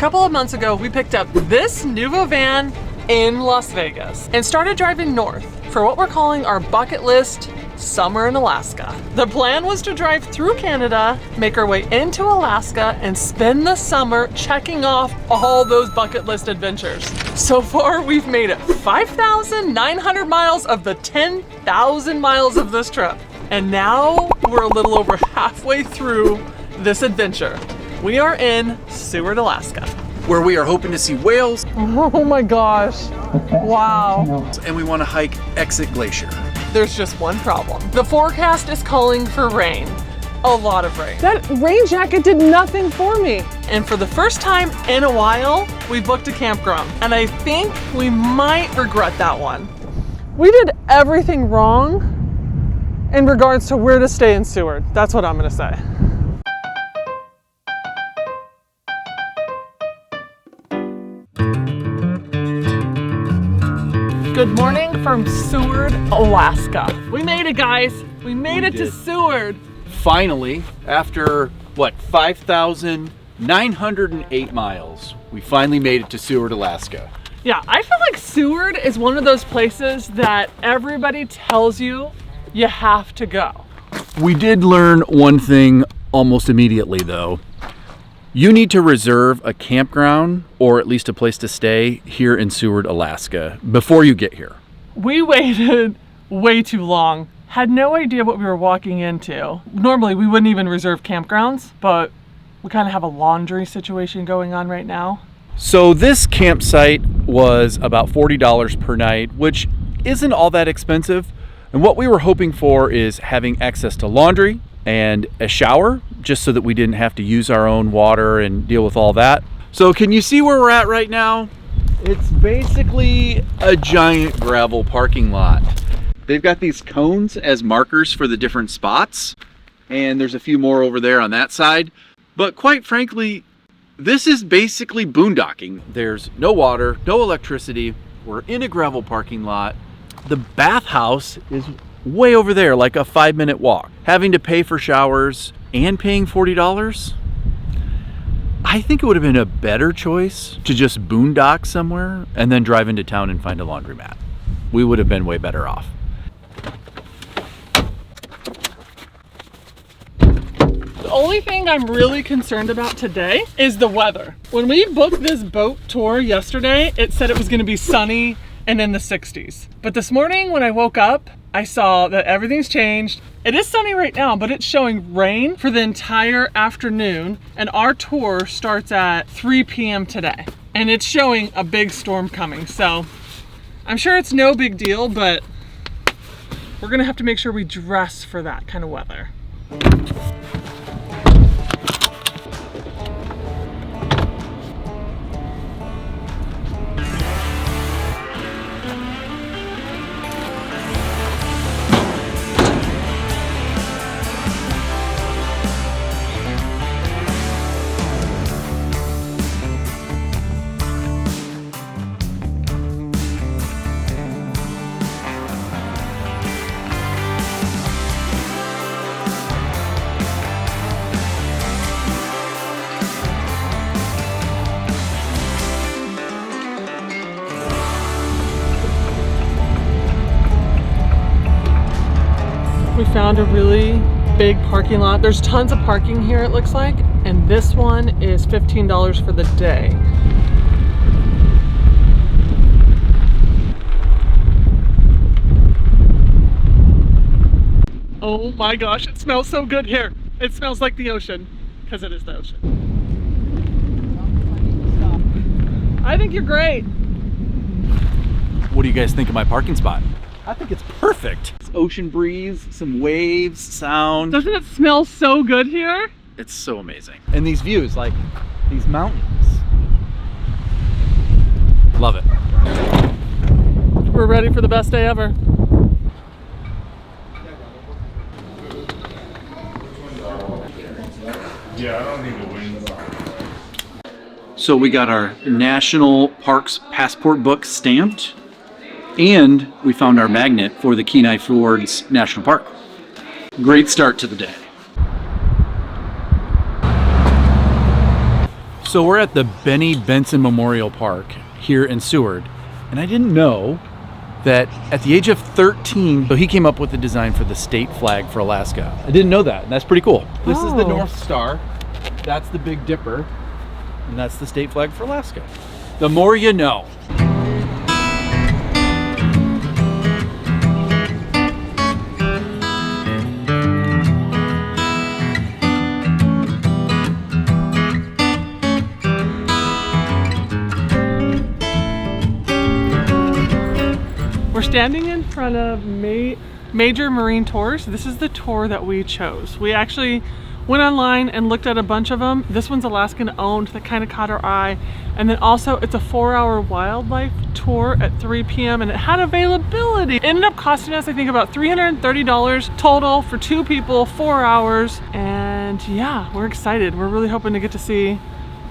couple of months ago, we picked up this Nuvo van in Las Vegas and started driving north for what we're calling our bucket list summer in Alaska. The plan was to drive through Canada, make our way into Alaska, and spend the summer checking off all those bucket list adventures. So far, we've made it 5,900 miles of the 10,000 miles of this trip. And now we're a little over halfway through this adventure. We are in Seward, Alaska, where we are hoping to see whales. Oh my gosh, wow. And we want to hike Exit Glacier. There's just one problem. The forecast is calling for rain. A lot of rain. That rain jacket did nothing for me. And for the first time in a while, we booked a campground. And I think we might regret that one. We did everything wrong in regards to where to stay in Seward. That's what I'm gonna say. Good morning from Seward, Alaska. We made it, guys. We made it to Seward. Finally, after what, 5,908 miles, we finally made it to Seward, Alaska. Yeah, I feel like Seward is one of those places that everybody tells you you have to go. We did learn one thing almost immediately though. You need to reserve a campground or at least a place to stay here in Seward, Alaska before you get here. We waited way too long. Had no idea what we were walking into. Normally we wouldn't even reserve campgrounds, but we kind of have a laundry situation going on right now. So this campsite was about $40 per night, which isn't all that expensive. And what we were hoping for is having access to laundry and a shower, just so that we didn't have to use our own water and deal with all that. So can you see where we're at right now? It's basically a giant gravel parking lot. They've got these cones as markers for the different spots, and there's a few more over there on that side. But quite frankly, this is basically boondocking. There's no water, no electricity. We're in a gravel parking lot. The bathhouse is way over there, like a 5-minute walk. Having to pay for showers and paying $40, I think it would have been a better choice to just boondock somewhere and then drive into town and find a laundromat. We would have been way better off. The only thing I'm really concerned about today is the weather. When we booked this boat tour yesterday, it said it was gonna be sunny and in the 60s. But this morning when I woke up, I saw that everything's changed. It is sunny right now, but it's showing rain for the entire afternoon, and our tour starts at 3 p.m. today. And it's showing a big storm coming, so I'm sure it's no big deal, but we're gonna have to make sure we dress for that kind of weather. We found a really big parking lot. There's tons of parking here, it looks like, and this one is $15 for the day. Oh my gosh, it smells so good here. It smells like the ocean, because it is the ocean. I think you're great. What do you guys think of my parking spot? I think it's perfect. It's ocean breeze, some waves, sound. Doesn't it smell so good here? It's so amazing. And these views, like these mountains. Love it. We're ready for the best day ever. Yeah, I don't need the wings. So we got our National Parks passport book stamped, and we found our magnet for the Kenai Fjords National Park. Great start to the day. So we're at the Benny Benson Memorial Park here in Seward, and I didn't know that at the age of 13, he came up with the design for the state flag for Alaska. I didn't know that, and that's pretty cool. This is the North Star, that's the Big Dipper, and that's the state flag for Alaska. The more you know. We're standing in front of Major Marine Tours. This is the tour that we chose. We actually went online and looked at a bunch of them. This one's Alaskan owned, that kind of caught our eye. And then also it's a 4-hour wildlife tour at 3 p.m. and it had availability. It ended up costing us, I think, about $330 total for 2 people, 4 hours. And yeah, we're excited. We're really hoping to get to see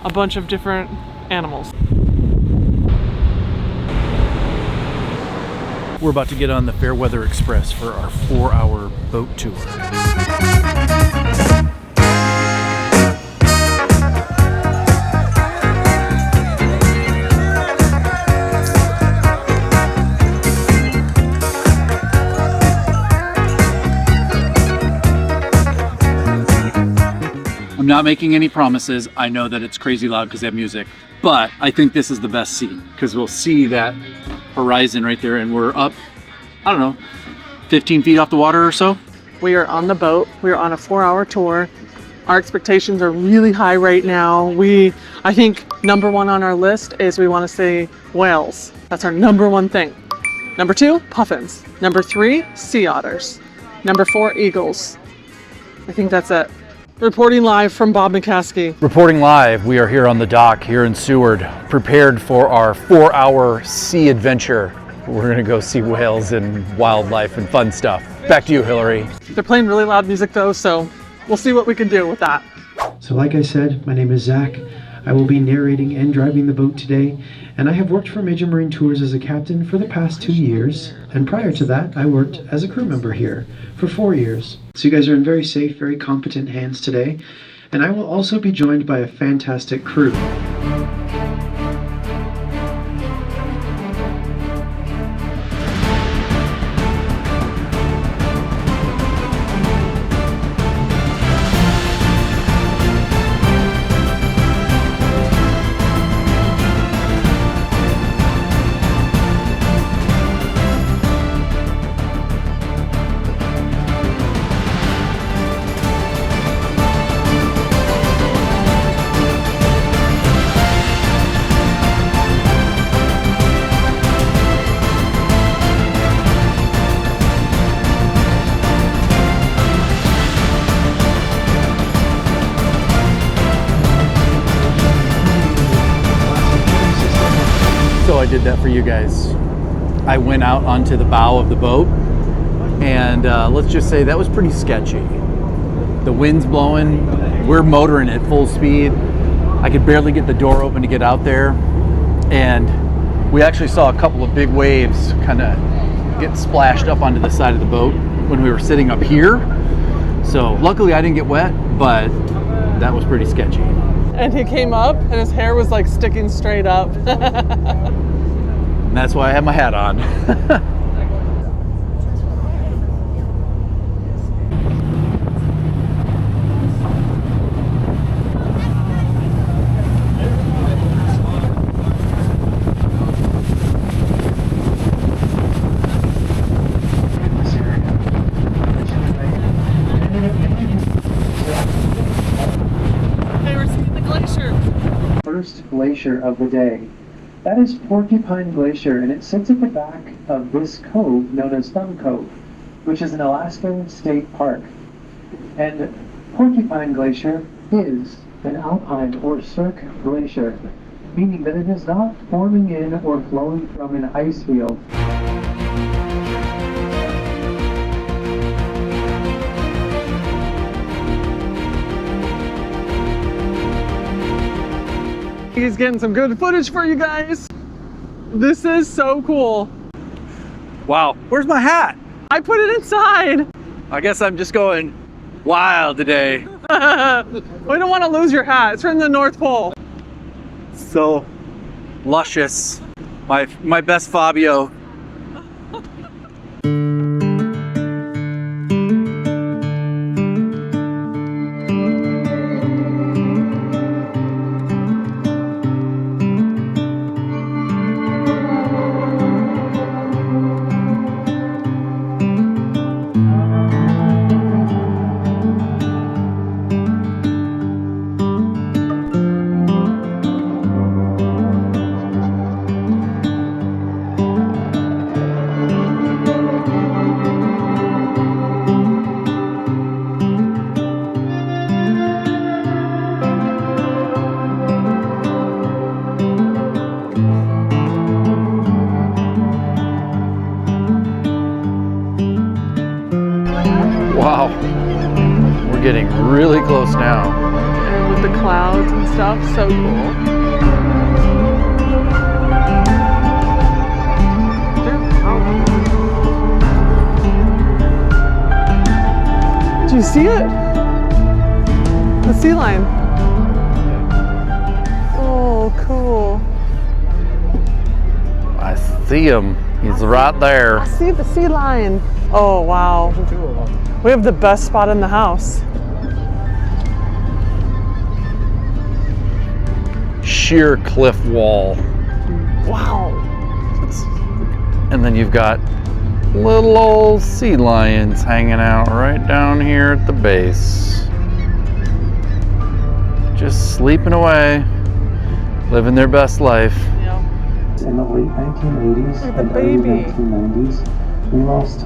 a bunch of different animals. We're about to get on the Fairweather Express for our 4-hour boat tour. I'm not making any promises. I know that it's crazy loud because they have music, but I think this is the best seat because we'll see that horizon right there, and we're up, I don't know, 15 feet off the water or so. We are on the boat. We are on a 4-hour tour. Our expectations are really high right now. I think number 1 on our list is we want to see whales. That's our number 1 thing. Number 2, puffins. Number 3, sea otters. Number 4, eagles. I think that's it. Reporting live from Bob Vancaskeys. Reporting live, we are here on the dock here in Seward, prepared for our 4-hour sea adventure. We're gonna go see whales and wildlife and fun stuff. Back to you, Hillary. They're playing really loud music though, so we'll see what we can do with that. So like I said, my name is Zach. I will be narrating and driving the boat today, and I have worked for Major Marine Tours as a captain for the past 2 years, and prior to that I worked as a crew member here for 4 years. So you guys are in very safe, very competent hands today, and I will also be joined by a fantastic crew. So I did that for you guys. I went out onto the bow of the boat, and let's just say that was pretty sketchy. The wind's blowing, we're motoring at full speed. I could barely get the door open to get out there, and we actually saw a couple of big waves kind of get splashed up onto the side of the boat when we were sitting up here. So luckily I didn't get wet, but that was pretty sketchy. And he came up and his hair was like sticking straight up. And that's why I have my hat on. Hey, we're seeing the glacier. First glacier of the day. That is Porcupine Glacier, and it sits at the back of this cove known as Thumb Cove, which is an Alaskan state park. And Porcupine Glacier is an alpine or cirque glacier, meaning that it is not forming in or flowing from an ice field. He's getting some good footage for you guys. This is so cool. Wow, where's my hat? I put it inside. I guess I'm just going wild today. We don't want to lose your hat. It's from the North Pole. So luscious. My best Fabio. Wow, we're getting really close now. And with the clouds and stuff, so cool. Do you see it? The sea lion. Oh, cool. I see him. He's right there. I see the sea lion. Oh, wow. We have the best spot in the house. Sheer cliff wall. Wow. And then you've got little old sea lions hanging out right down here at the base. Just sleeping away, living their best life. In the late 1980s Look at the and early baby. 1990s, we lost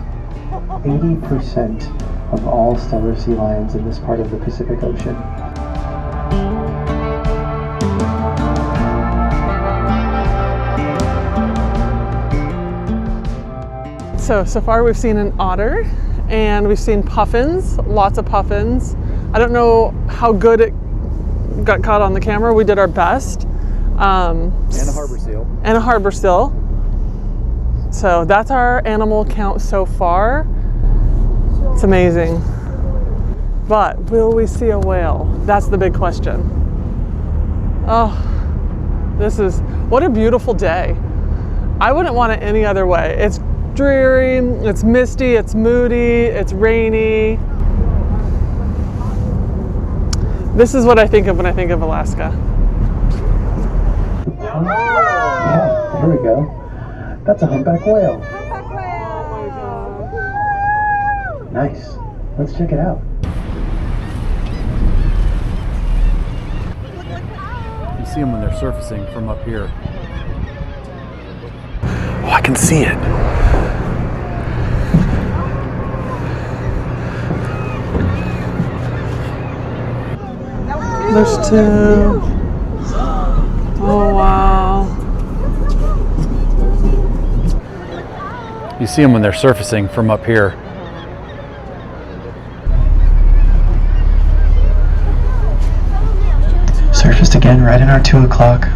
80% of all stellar sea lions in this part of the Pacific Ocean. So far we've seen an otter and we've seen puffins, lots of puffins. I don't know how good it got caught on the camera. We did our best. And a harbor seal. And a harbor seal. So that's our animal count so far. It's amazing. But will we see a whale? That's the big question. Oh, what a beautiful day. I wouldn't want it any other way. It's dreary, it's misty, it's moody, it's rainy. This is what I think of when I think of Alaska. Yeah, there we go. That's a humpback whale. Nice. Let's check it out. You see them when they're surfacing from up here. Oh, I can see it. There's two. Oh, wow. You see them when they're surfacing from up here. Surfaced again right in our 2 o'clock.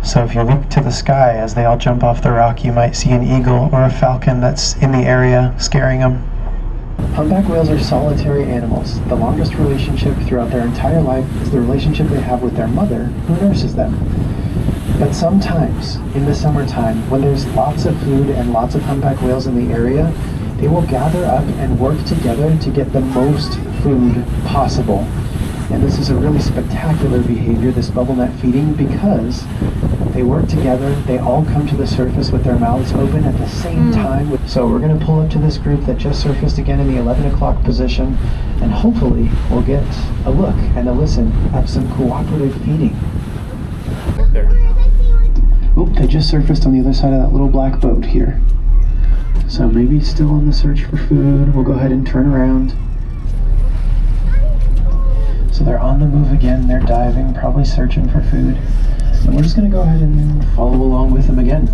So if you look to the sky as they all jump off the rock, you might see an eagle or a falcon that's in the area scaring them. Humpback whales are solitary animals. The longest relationship throughout their entire life is the relationship they have with their mother, who nurses them. But sometimes, in the summertime, when there's lots of food and lots of humpback whales in the area, they will gather up and work together to get the most food possible. And this is a really spectacular behavior, this bubble net feeding, because they work together, they all come to the surface with their mouths open at the same time. So we're going to pull up to this group that just surfaced again in the 11 o'clock position, and hopefully we'll get a look and a listen at some cooperative feeding. There. Oop, they just surfaced on the other side of that little black boat here. So maybe still on the search for food. We'll go ahead and turn around. So they're on the move again, they're diving, probably searching for food. And we're just going to go ahead and follow along with them again.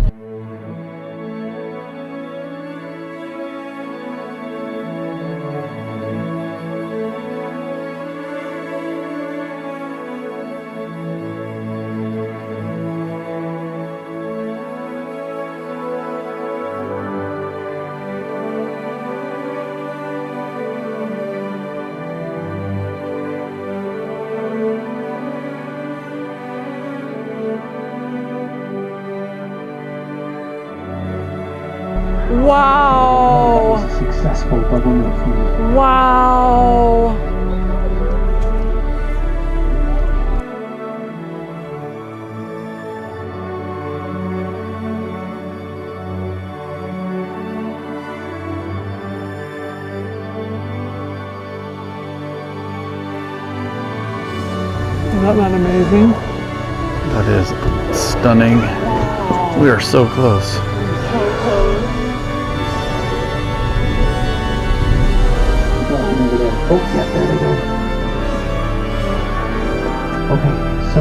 Wow. That was a successful bubble net feeding. Wow. Isn't that amazing? That is stunning. We are so close. Walking over there. Oh, yeah, there we go. Okay, so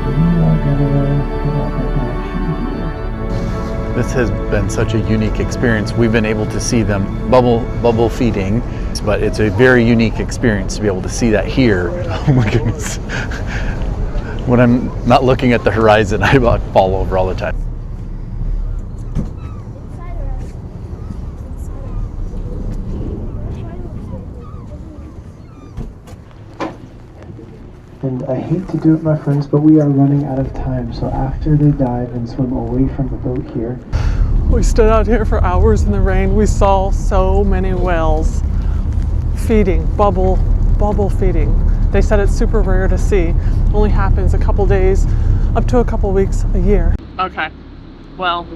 we are gonna put up an action here. This has been such a unique experience. We've been able to see them bubble feeding, but it's a very unique experience to be able to see that here. Oh my goodness. When I'm not looking at the horizon, I about fall over all the time. And I hate to do it, my friends, but we are running out of time. So after they dive and swim away from the boat here, We stood out here for hours in the rain. We saw so many whales feeding, bubble feeding. They said it's super rare to see. Only happens a couple days, up to a couple weeks a year. Okay, well,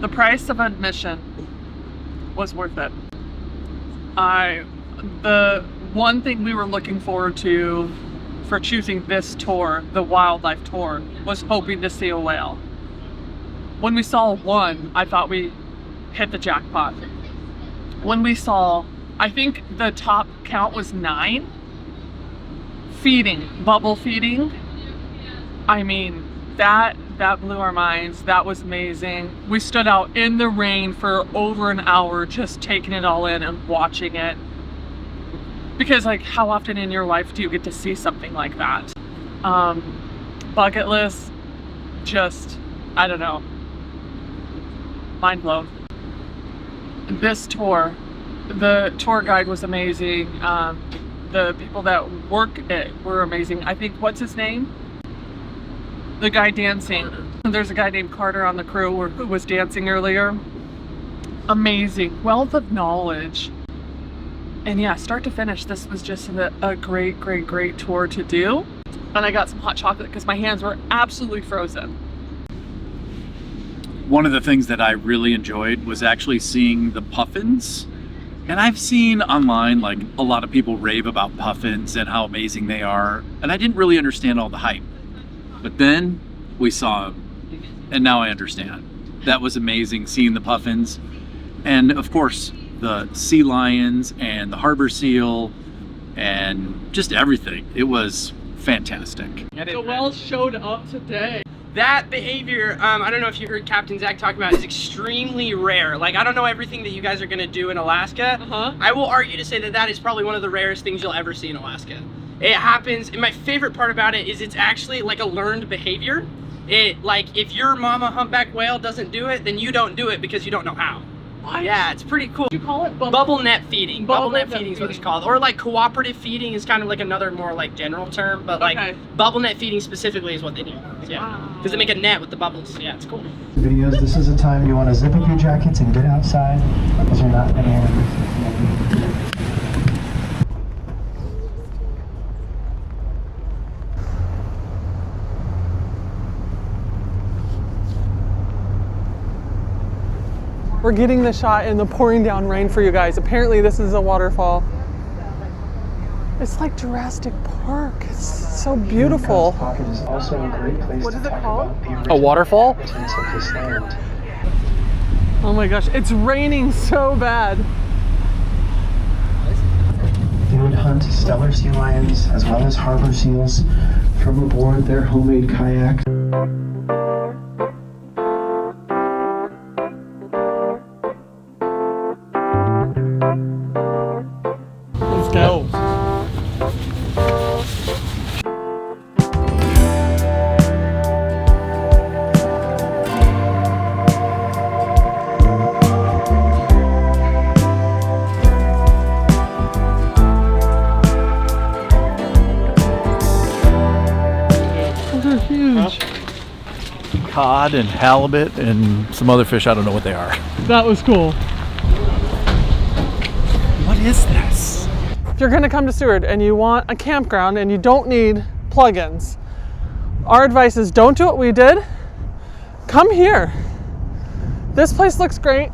the price of admission was worth it. The one thing we were looking forward to for choosing this tour, the wildlife tour, was hoping to see a whale. When we saw one, I thought we hit the jackpot. When we saw, I think the top count was 9 feeding, bubble feeding. I mean, that blew our minds. That was amazing. We stood out in the rain for over an hour just taking it all in and watching it. Because like, how often in your life do you get to see something like that? Bucket list, just, I don't know, mind blown. This tour, the tour guide was amazing. The people that work it were amazing. I think, what's his name? The guy dancing. There's a guy named Carter on the crew who was dancing earlier. Amazing, wealth of knowledge. And yeah, start to finish, this was just a great tour to do. And I got some hot chocolate because my hands were absolutely frozen. One of the things that I really enjoyed was actually seeing the puffins. And I've seen online like a lot of people rave about puffins and how amazing they are. And I didn't really understand all the hype. But then we saw them, and now I understand. That was amazing, seeing the puffins. And of course, the sea lions and the harbor seal and just everything. It was fantastic. The whales showed up today. That behavior, I don't know if you heard Captain Zach talk about, is extremely rare. Like, I don't know everything that you guys are gonna do in Alaska. I will argue to say that that is probably one of the rarest things you'll ever see in Alaska. It happens, and my favorite part about it is it's actually like a learned behavior. Like, if your mama humpback whale doesn't do it, then you don't do it because you don't know how. What? Yeah, it's pretty cool. You call it bubble net feeding. Bubble net net feeding is what it's feeding. called. Or like cooperative feeding is kind of like another more like general term, but like Okay. bubble net feeding specifically is what they do. Yeah, Wow. because they make a net with the bubbles. Yeah, it's cool. videos, this is a time you want to zip up your jackets and get outside because you're not going to have We're getting the shot in the pouring down rain for you guys. Apparently this is a waterfall. It's like Jurassic Park. It's so beautiful. Pocket is also a great place What to is it talk called? about the A original waterfall? inhabitants of this land. Oh my gosh, it's raining so bad. They would hunt stellar sea lions as well as harbor seals from aboard their homemade kayak. Let's go. Those are huge. cod and halibut and some other fish. I don't know what they are. That was cool. What is this? If you're gonna come to Seward and you want a campground and you don't need plugins, our advice is don't do what we did. Come here. This place looks great.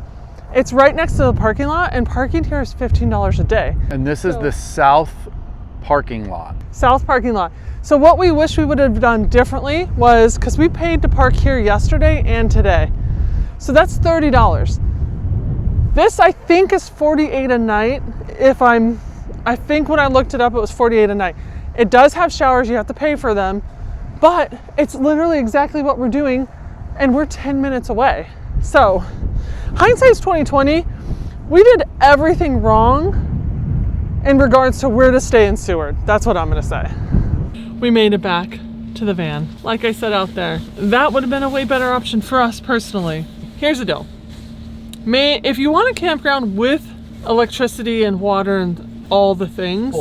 It's right next to the parking lot, and parking here is $15 a day. And this is the south parking lot. South parking lot. So what we wish we would have done differently was, because we paid to park here yesterday and today. So that's $30. This I think is $48 a night. I think when I looked it up, it was $48 a night. It does have showers, you have to pay for them, but it's literally exactly what we're doing, and we're 10 minutes away. So hindsight's 2020. We did everything wrong in regards to where to stay in Seward. That's what I'm gonna say. We made it back to the van. Like I said out there, that would have been a way better option for us personally. Here's the deal. If you want a campground with electricity and water and all the things,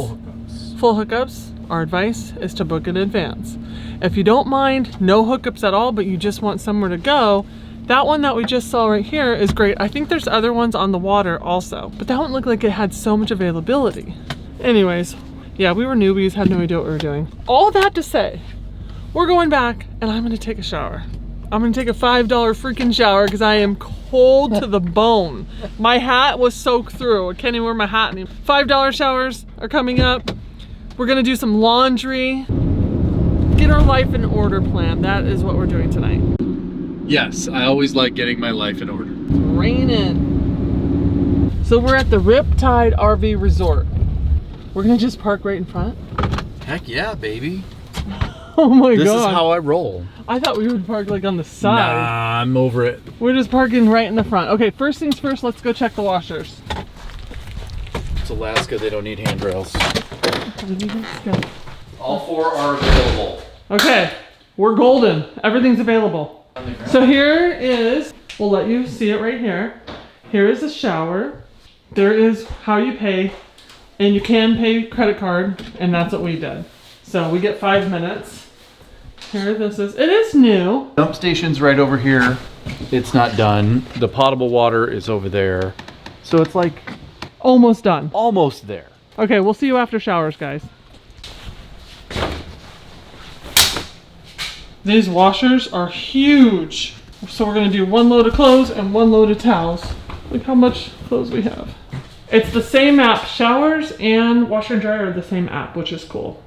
full hookups, our advice is to book in advance. If you don't mind no hookups at all, but you just want somewhere to go, that one that we just saw right here is great. I think there's other ones on the water also, but that one looked like it had so much availability. Anyways, yeah, we were newbies, had no idea what we were doing. All that to say, we're going back and I'm gonna take a shower. I'm gonna take a $5 freaking shower because I am cold to the bone. My hat was soaked through. I can't even wear my hat anymore. $5 showers are coming up. We're gonna do some laundry. Get our life in order plan. That is what we're doing tonight. Yes, I always like getting my life in order. It's raining. So we're at the Riptide RV Resort. We're gonna just park right in front. Heck yeah, baby. Oh my god. This is how I roll. I thought we would park like on the side. Nah, I'm over it. We're just parking right in the front. Okay, first things first, let's go check the washers. It's Alaska, they don't need handrails. All 4 are available. Okay, we're golden. Everything's available. So here is, we'll let you see it right here. Here is a shower. There is how you pay, and you can pay credit card, and that's what we did. So we get 5 minutes. Here this is, it is new. Dump station's right over here. It's not done. The potable water is over there. So it's like Almost done. almost there. Okay, we'll see you after showers, guys. These washers are huge. So we're gonna do 1 load of clothes and 1 load of towels. Look how much clothes we have. It's the same app. Showers and washer and dryer are the same app, which is cool.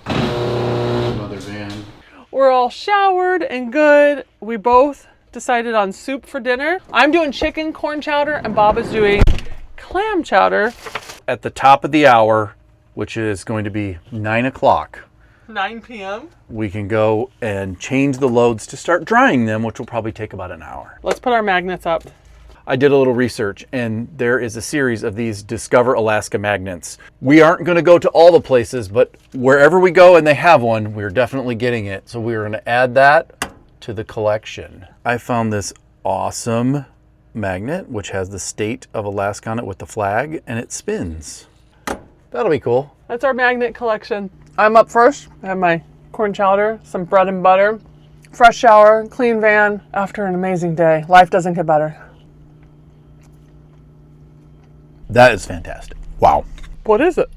Another van. We're all showered and good. We both decided on soup for dinner. I'm doing chicken corn chowder and Bob is doing clam chowder. At the top of the hour, which is going to be 9 o'clock, 9 p.m. we can go and change the loads to start drying them, which will probably take about an hour. Let's put our magnets up. I did a little research, and there is a series of these Discover Alaska magnets. We aren't going to go to all the places, but wherever we go and they have one, we're definitely getting it. So we're going to add that to the collection. I found this awesome magnet, which has the state of Alaska on it with the flag, and it spins. That'll be cool. That's our magnet collection. I'm up first. I have my corn chowder, some bread and butter, fresh shower, clean van after an amazing day. Life doesn't get better. That is fantastic. Wow. What is it?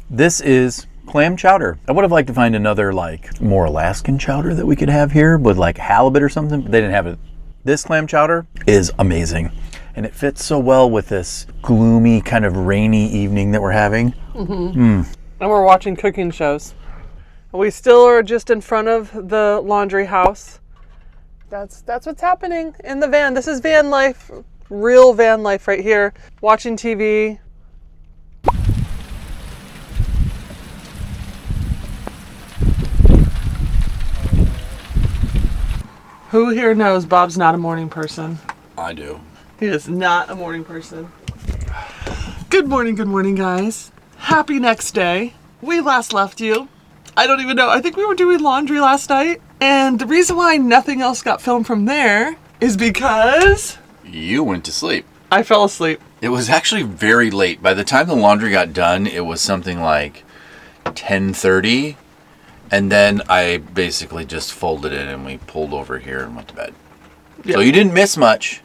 This is clam chowder. I would have liked to find another like more Alaskan chowder that we could have here with like halibut or something, but they didn't have it. This clam chowder is amazing. And it fits so well with this gloomy kind of rainy evening that we're having. And we're watching cooking shows. We still are just in front of the laundry house. That's what's happening in the van. This is van life, real van life right here. Watching TV. Who here knows Bob's not a morning person? I do. He is not a morning person. Good morning, guys. Happy next day. We last left you. I don't even know. I think we were doing laundry last night. And the reason why nothing else got filmed from there is because You went to sleep. I fell asleep. It was actually very late. By the time the laundry got done, it was something like 10:30. And then I basically just folded it and we pulled over here and went to bed. Yeah. So you didn't miss much,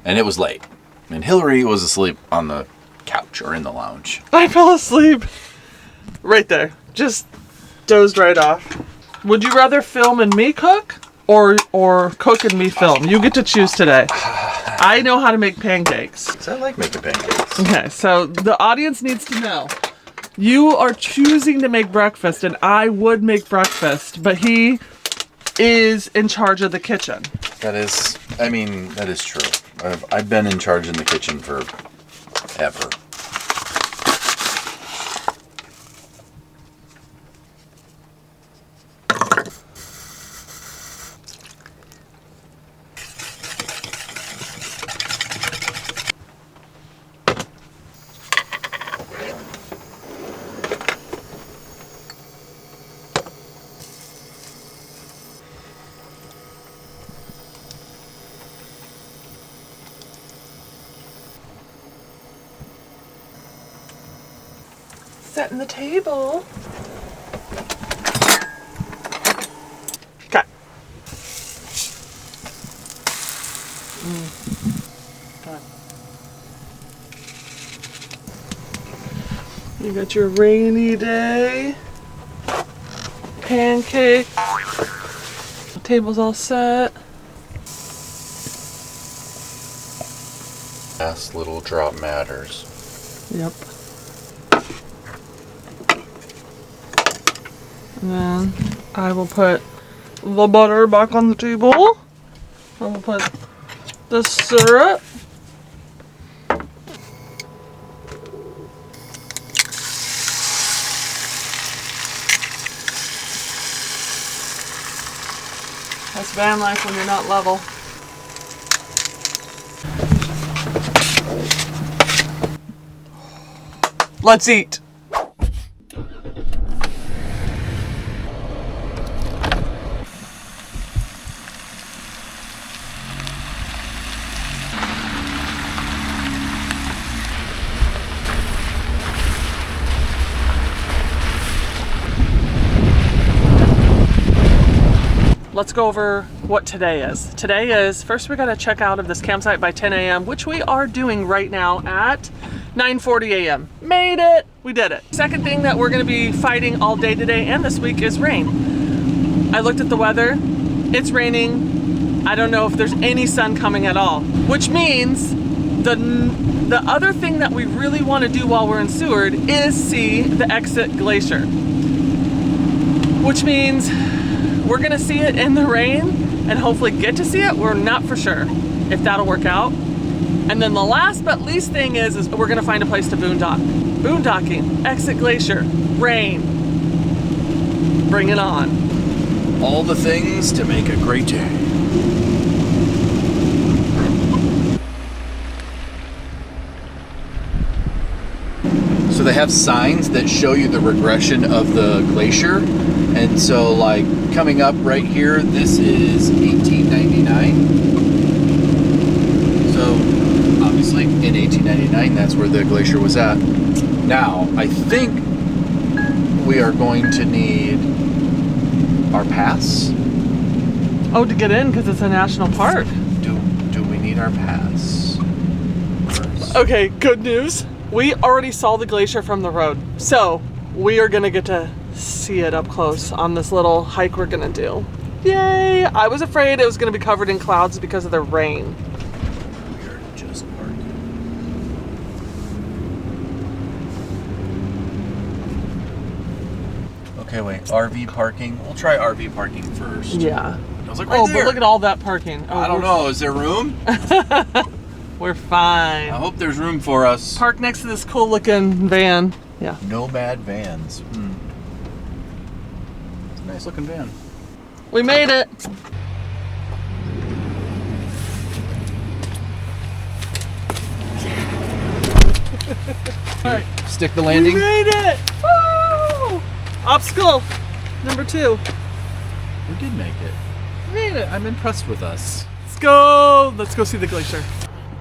and it was late. And Hillary was asleep on the couch or in the lounge. I fell asleep right there. Just dozed right off. Would you rather film and me cook or cook and me film? You get to choose today. I know how to make pancakes. So I like making pancakes. Okay, so the audience needs to know. You are choosing to make breakfast, and I would make breakfast, but he is in charge of the kitchen. That is true. I've been in charge in the kitchen for ever. Setting the table. Okay. You got your rainy day pancake. The table's all set. Last little drop matters. Yep. And then I will put the butter back on the table. I will put the syrup. That's van life when you're not level. Let's eat. Let's go over what today is. Today is, first we gotta check out of this campsite by 10 a.m., which we are doing right now at 9:40 a.m. Made it! We did it. Second thing that we're gonna be fighting all day today and this week is rain. I looked at the weather. It's raining. I don't know if there's any sun coming at all, which means the other thing that we really want to do while we're in Seward is see the Exit Glacier, which means we're gonna see it in the rain and hopefully get to see it. We're not for sure if that'll work out. And then the last but least thing is we're gonna find a place to boondock. Boondocking, Exit Glacier, rain. Bring it on. All the things to make a great day. So they have signs that show you the regression of the glacier. And so like coming up right here, this is 1899. So obviously in 1899, that's where the glacier was at. Now, I think we are going to need our pass. Oh, to get in because it's a national park. Do we need our pass? Okay, good news. We already saw the glacier from the road. So we are gonna get to see it up close on this little hike we're gonna do. Yay! I was afraid it was gonna be covered in clouds because of the rain. We are just parking. Okay, wait. RV parking. We'll try RV parking first. Yeah. I was like, Oh, right there. but look at all that parking. Oh, I don't know. Is there room? We're fine. I hope there's room for us. Park next to this cool looking van. Yeah. Nomad vans. It's a nice looking van. We made it. All right. Stick the landing. We made it. Woo! Obstacle number 2. We did make it. We made it. I'm impressed with us. Let's go. Let's go see the glacier.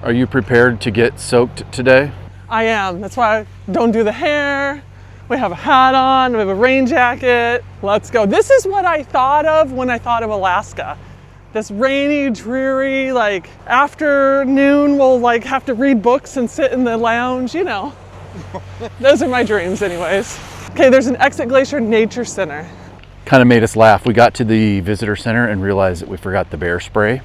Are you prepared to get soaked today? I am. That's why I don't do the hair. We have a hat on, we have a rain jacket. Let's go. This is what I thought of when I thought of Alaska. This rainy, dreary, like afternoon, we'll like have to read books and sit in the lounge, you know. Those are my dreams anyways. Okay, there's an Exit Glacier Nature Center. Kind of made us laugh. We got to the visitor center and realized that we forgot the bear spray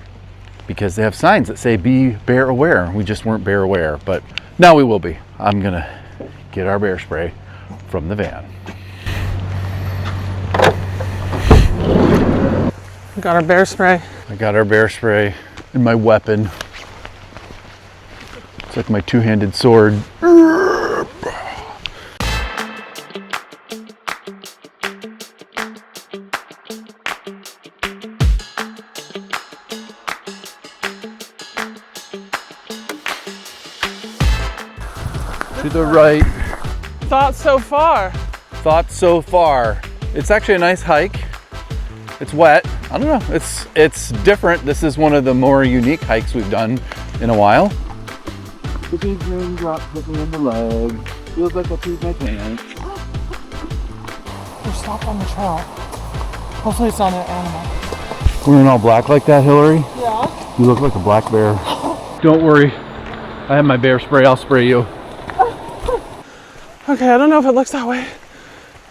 because they have signs that say be bear aware. We just weren't bear aware, but now we will be. I'm gonna get our bear spray from the van. Got our bear spray. I got our bear spray and my weapon. It's like my two-handed sword. To the right. Thoughts so far? Thoughts so far. It's actually a nice hike. It's wet. I don't know. It's different. This is one of the more unique hikes we've done in a while. The big raindrop hit me in the leg. Feels like I peed my pants. We're stopped on the trail. Hopefully it's not an animal. We're in all black like that, Hillary? Yeah. You look like a black bear. Don't worry. I have my bear spray. I'll spray you. Okay, I don't know if it looks that way.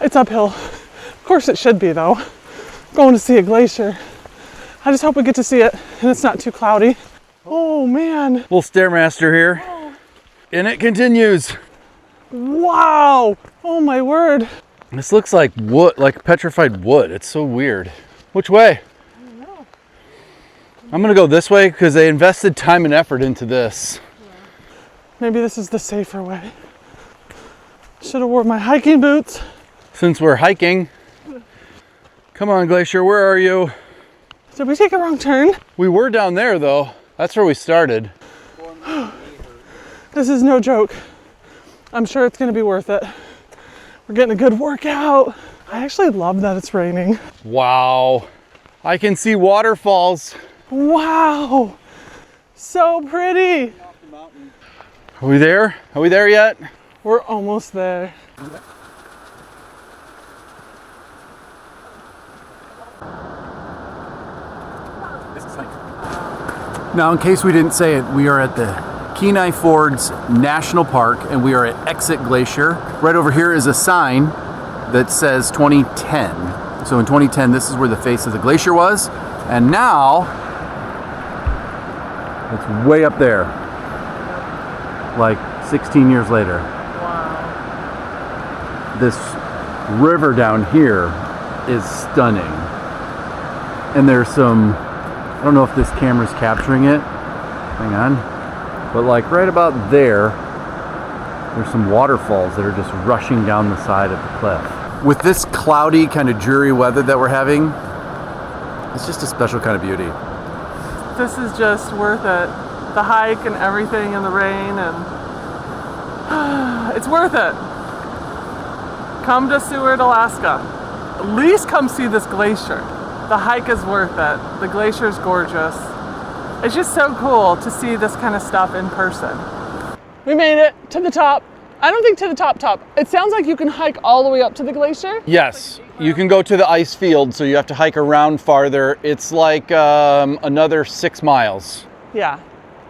It's uphill. Of course it should be though. Going to see a glacier. I just hope we get to see it and it's not too cloudy. Oh man. Little Stairmaster here. And it continues. Wow. Oh my word. This looks like wood, like petrified wood. It's so weird. Which way? I don't know. I'm gonna go this way because they invested time and effort into this. Maybe this is the safer way. Should have worn my hiking boots. Since we're hiking, come on Glacier, where are you? Did we take a wrong turn? We were down there though. That's where we started. This is no joke. I'm sure it's gonna be worth it. We're getting a good workout. I actually love that it's raining. Wow. I can see waterfalls. Wow. So pretty. Are we there? Are we there yet? We're almost there. Now, in case we didn't say it, we are at the Kenai Fjords National Park and we are at Exit Glacier. Right over here is a sign that says 2010. So in 2010, this is where the face of the glacier was. And now, it's way up there. Like 16 years later. Wow. This river down here is stunning. And there's some, I don't know if this camera's capturing it. Hang on. But like right about there, there's some waterfalls that are just rushing down the side of the cliff. With this cloudy, kind of dreary weather that we're having, it's just a special kind of beauty. This is just worth it. The hike and everything and the rain and it's worth it. Come to Seward, Alaska. At least come see this glacier. The hike is worth it. The glacier is gorgeous. It's just so cool to see this kind of stuff in person. We made it to the top. I don't think to the top. It sounds like you can hike all the way up to the glacier. Yes, you can go to the ice field, so you have to hike around farther. It's like another 6 miles. Yeah,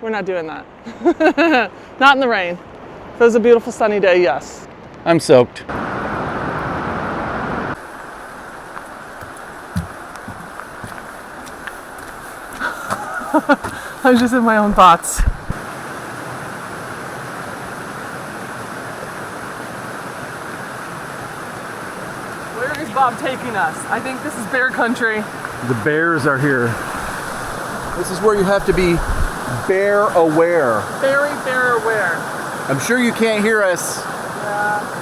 we're not doing that. Not in the rain. If it was a beautiful sunny day, yes. I'm soaked. I was just in my own thoughts. Where is Bob taking us? I think this is bear country. The bears are here. This is where you have to be bear aware. Very bear aware. I'm sure you can't hear us. Yeah.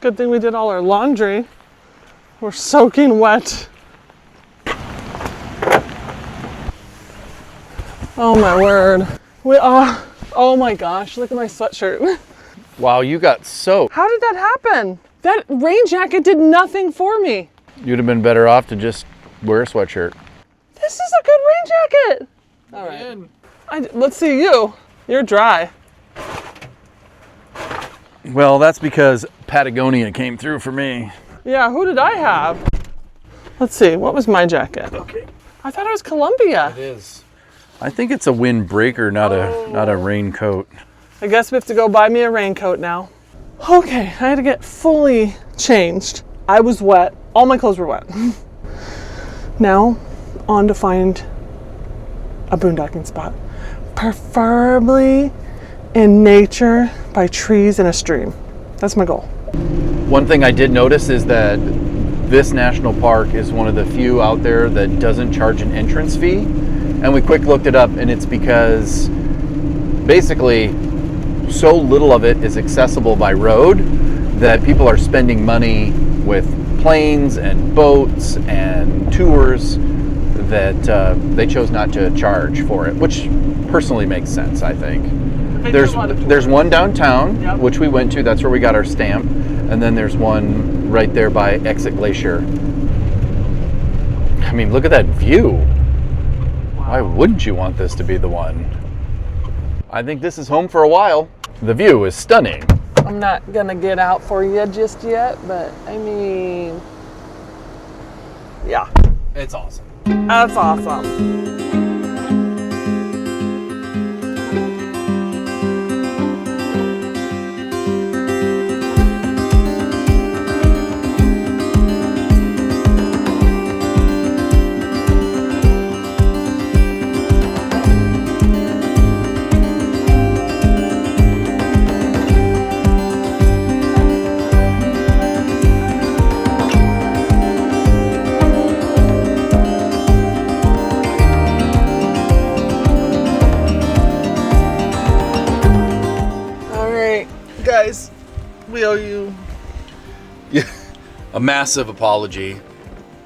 Good thing we did all our laundry. We're soaking wet. Oh my word. We are, oh my gosh, look at my sweatshirt. Wow, you got soaked. How did that happen? That rain jacket did nothing for me. You'd have been better off to just wear a sweatshirt. This is a good rain jacket. All right. Let's see you. You're dry. Well, that's because Patagonia came through for me. Yeah, who did I have? Let's see, what was my jacket? Okay. I thought it was Columbia. It is. I think it's a windbreaker, not a raincoat. I guess we have to go buy me a raincoat now. Okay, I had to get fully changed. I was wet. All my clothes were wet. Now, on to find a boondocking spot. Preferably in nature by trees and a stream. That's my goal. One thing I did notice is that this national park is one of the few out there that doesn't charge an entrance fee. And we quick looked it up, and it's because basically so little of it is accessible by road that people are spending money with planes and boats and tours that they chose not to charge for it, which personally makes sense, I think. There's one downtown, yep, which we went to. That's where we got our stamp. And then there's one right there by Exit Glacier. I mean, look at that view. Why wouldn't you want this to be the one? I think this is home for a while. The view is stunning. I'm not gonna get out for you just yet, but I mean, yeah. It's awesome. That's awesome. Guys, we owe you. Yeah, a massive apology.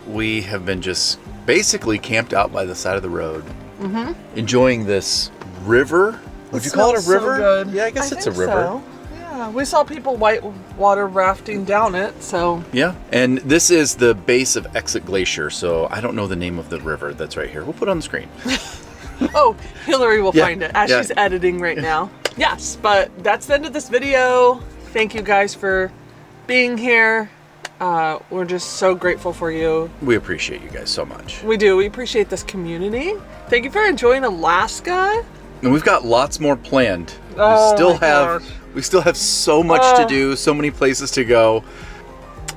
We have been just basically camped out by the side of the road, enjoying this river. Would you call it a river? So good. Yeah, I guess it's a river. So. Yeah, we saw people white water rafting down it, so. Yeah, and this is the base of Exit Glacier, so I don't know the name of the river that's right here. We'll put it on the screen. Oh, Hillary will find it as she's editing right now. Yes, but that's the end of this video. Thank you guys for being here. We're just so grateful for you. We appreciate you guys so much. We do. We appreciate this community. Thank you for enjoying Alaska. And we've got lots more planned. Oh, we still have so much to do, so many places to go.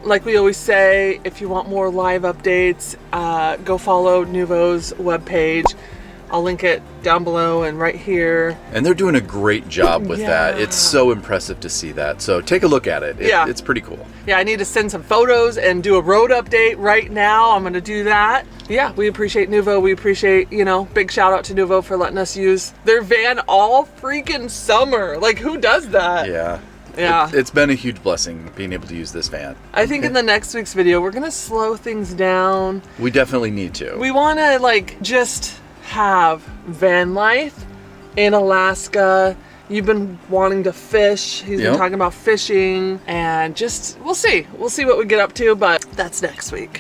Like we always say, if you want more live updates, go follow Nuvo's webpage. I'll link it down below and right here. And they're doing a great job with that. It's so impressive to see that. So take a look at it. It's pretty cool. Yeah, I need to send some photos and do a road update right now. I'm going to do that. Yeah, we appreciate Nuvo. We appreciate, big shout out to Nuvo for letting us use their van all freaking summer. Like, who does that? Yeah. Yeah. It's been a huge blessing being able to use this van. I think in the next week's video, we're going to slow things down. We definitely need to. We want to, just have van life in Alaska. You've been wanting to fish. He's been talking about fishing, and we'll see what we get up to, but that's next week.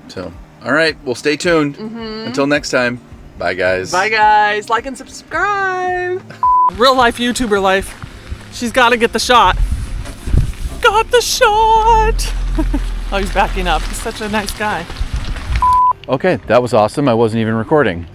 So, all right, well, stay tuned. Until next time, bye guys. Bye guys. Like and subscribe. Real life YouTuber life. She's got to get the shot. Got the shot. Oh, he's backing up. He's such a nice guy. Okay, that was awesome. I wasn't even recording.